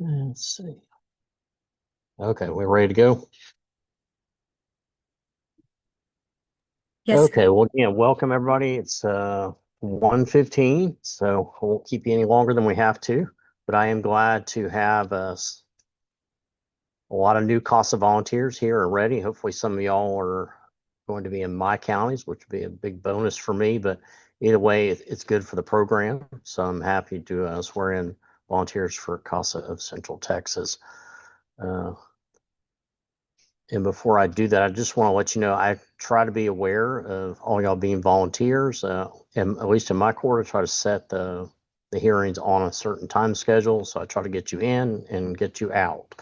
Let's see. Okay, we're ready to go. Yes. Okay, well, again, welcome everybody. It's 1:15, so I won't keep you any longer than we have to, but I am glad to have a lot of new CASA volunteers here and ready. Hopefully some of y'all are going to be in my counties, which would be a big bonus for me, but either way, it's good for the program. So I'm happy to swear in volunteers for CASA of Central Texas. And before I do that, I just want to let you know I try to be aware of all y'all being volunteers. And at least in my court, I try to set the hearings on a certain time schedule. So I try to get you in and get you out.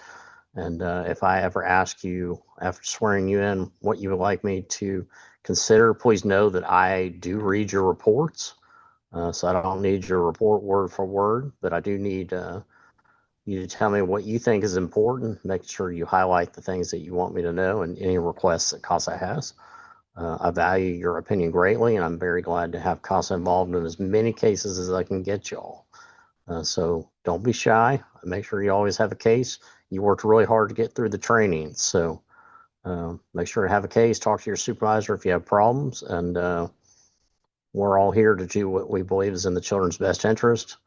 And if I ever ask you after swearing you in what you would like me to consider, please know that I do read your reports. So I don't need your report word for word, but I do need you to tell me what you think is important. Make sure you highlight the things that you want me to know and any requests that CASA has. I value your opinion greatly, and I'm very glad to have CASA involved in as many cases as I can get y'all. So don't be shy. Make sure you always have a case. You worked really hard to get through the training. So make sure to have a case. Talk to your supervisor if you have problems. And we're all here to do what we believe is in the children's best interest.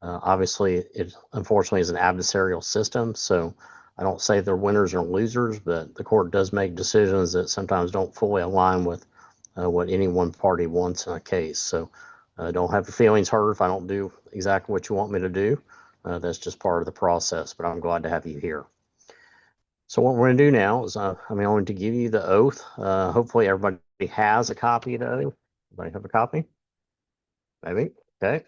Obviously, it unfortunately is an adversarial system, so I don't say they're winners or losers, but the court does make decisions that sometimes don't fully align with what any one party wants in a case. So don't have your feelings hurt if I don't do exactly what you want me to do. That's just part of the process, but I'm glad to have you here. So what we're going to do now is I'm going to give you the oath. Hopefully everybody has a copy of the oath. Everybody have a copy? Maybe? Okay.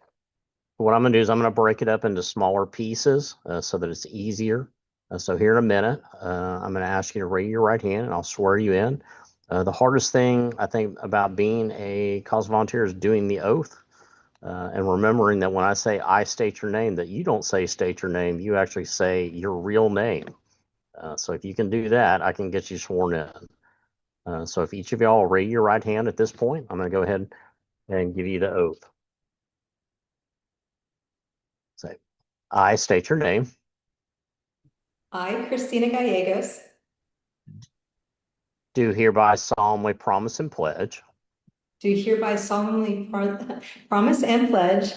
What I'm going to do is I'm going to break it up into smaller pieces so that it's easier. So here in a minute, I'm going to ask you to raise your right hand and I'll swear you in. The hardest thing I think about being a CASA volunteer is doing the oath and remembering that when I say I state your name, that you don't say state your name, you actually say your real name. So if you can do that, I can get you sworn in. So if each of y'all raise your right hand at this point, I'm going to go ahead and give you the oath. Say, I state your name. I, Christina Gallegos, Do hereby solemnly promise and pledge do hereby solemnly promise and pledge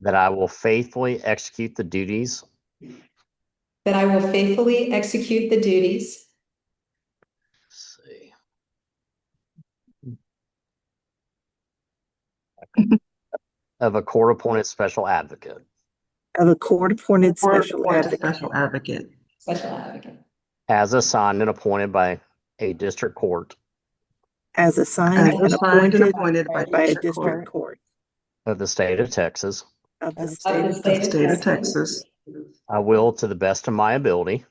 that I will faithfully execute the duties that I will faithfully execute the duties let's see, of a court-appointed special advocate of a court-appointed special special advocate as assigned and appointed by a district court as assigned and appointed by a district court of the state of Texas. of the of state the of state of Texas. Texas. I will, to the best of my ability,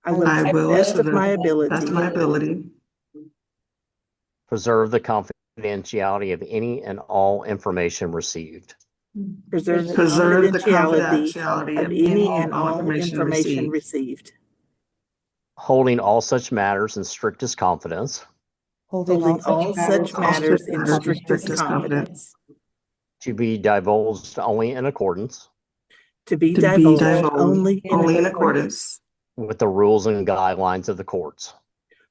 I will, to the best of my ability, preserve the confidentiality of any and all information received, preserve the confidentiality of any and all information received, holding all such matters in strictest confidence, holding all such matters in strictest confidence, to be divulged only in accordance to be divulged only in accordance with the rules and guidelines of the courts,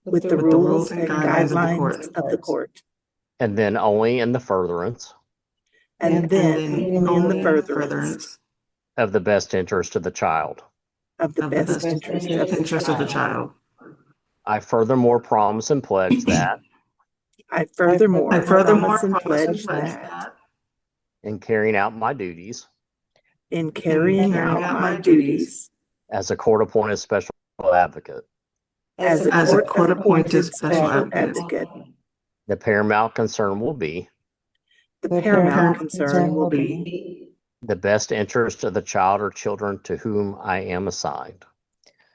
with the rules and guidelines of the court, and then only in the furtherance and then only in the furtherance of the best interest of the child. of the best interest of the child. I furthermore promise and pledge that I furthermore promise and pledge that in carrying out my duties in carrying out my duties as a court-appointed special advocate, as a court-appointed special advocate, the paramount concern will be the paramount concern will be the best interest of the child or children to whom I am assigned.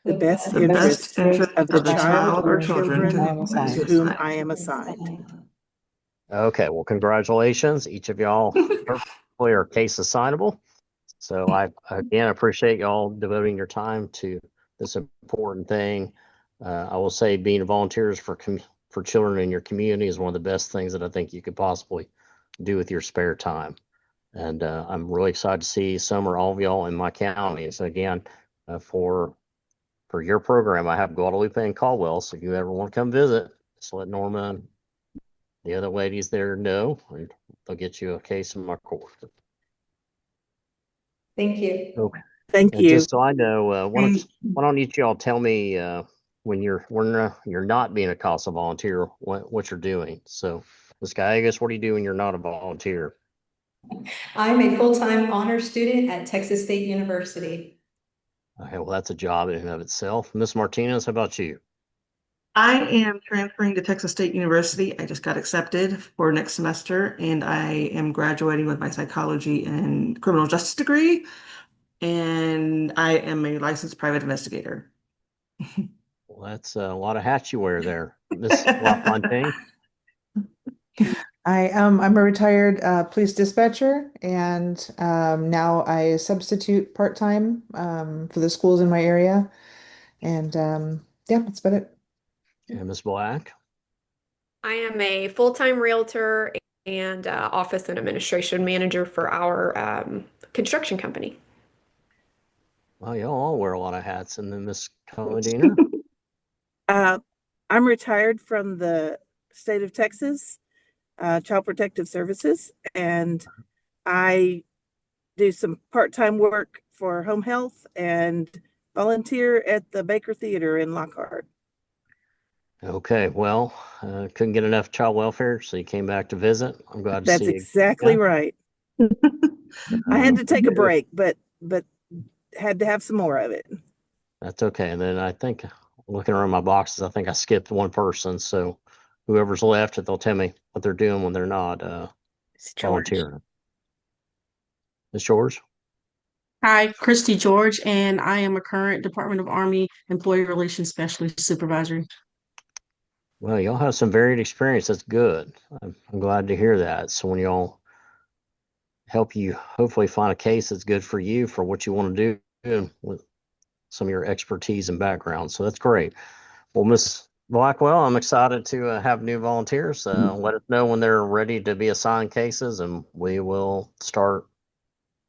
the best interest of the child or children to whom I am assigned. Okay, well, congratulations. Each of y'all hopefully are case assignable. So I, again, appreciate y'all devoting your time to this important thing. I will say being volunteers for children in your community is one of the best things that I think you could possibly do with your spare time. And I'm really excited to see some or all of y'all in my county. So again, for your program, I have Guadalupe and Caldwell. So if you ever want to come visit, just let Norma and the other ladies there know, and they'll get you a case in my court. Thank you. Okay. Thank And you. just so I know, why don't each of y'all tell me when you're not being a CASA volunteer, what you're doing. So, Ms. Gallegos, what do you do when you're not a volunteer? I'm a full-time honor student at Texas State University. Okay, well, that's a job in and of itself. Ms. Martinez, how about you? I am transferring to Texas State University. I just got accepted for next semester, and I am graduating with my psychology and criminal justice degree. And I am a licensed private investigator. Well, that's a lot of hats you wear there, Miss LaFontaine. I'm a retired police dispatcher, and now I substitute part-time for the schools in my area. And yeah, that's about it. And Ms. Black. I am a full-time realtor and office and administration manager for our construction company. Well, y'all all wear a lot of hats. And then Miss Comodina. I'm retired from the state of Texas, Child Protective Services, and I do some part-time work for home health and volunteer at the Baker Theater in Lockhart. Okay, well, couldn't get enough child welfare, so you came back to visit. I'm glad to That's see you. exactly Yeah. right. I had to take a break, but had to have some more of it. That's okay. And then I think looking around my boxes, I think I skipped one person. So whoever's left, they'll tell me what they're doing when they're not volunteering. Ms. George? Hi, Christy George, and I am a current Department of Army Employee Relations Specialist Supervisor. Well, y'all have some varied experience. That's good. I'm glad to hear that. So when y'all help you hopefully find a case that's good for you for what you want to do with some of your expertise and background. So that's great. Well, Miss Blackwell, I'm excited to have new volunteers. Let us know when they're ready to be assigned cases, and we will start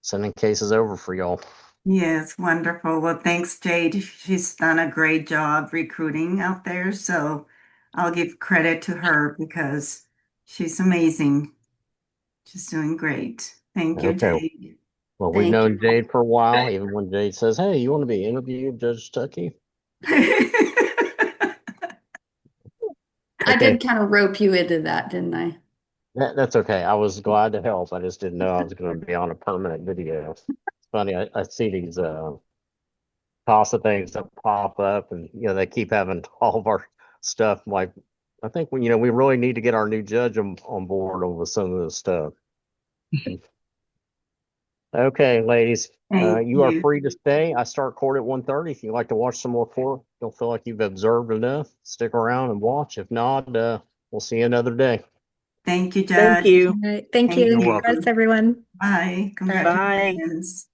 sending cases over for y'all. Yes, wonderful. Well, thanks, Jade. She's done a great job recruiting out there. So I'll give credit to her because she's amazing. She's doing great. Thank you, Okay. Jade. Well, we've Thank known you. Jade for a while, even when Jade says, "Hey, you want to be interviewed, Judge Stuckey?" I did kind of rope you into that, didn't I? That's okay. I was glad to help. I just didn't know I was going to be on a permanent video. It's funny. I see these CASA things that pop up, and they keep having all of our stuff. Like, I think we really need to get our new judge on board with some of this stuff. Okay, ladies, Thank you are you. free to stay. I start court at 1:30. If you'd like to watch some more court, don't feel like you've observed enough, stick around and watch. If not, we'll see you another day. Thank you, Thank Judge. you. All right. Thank Thank you. You're welcome. Congrats, everyone. Bye. Bye. Congratulations.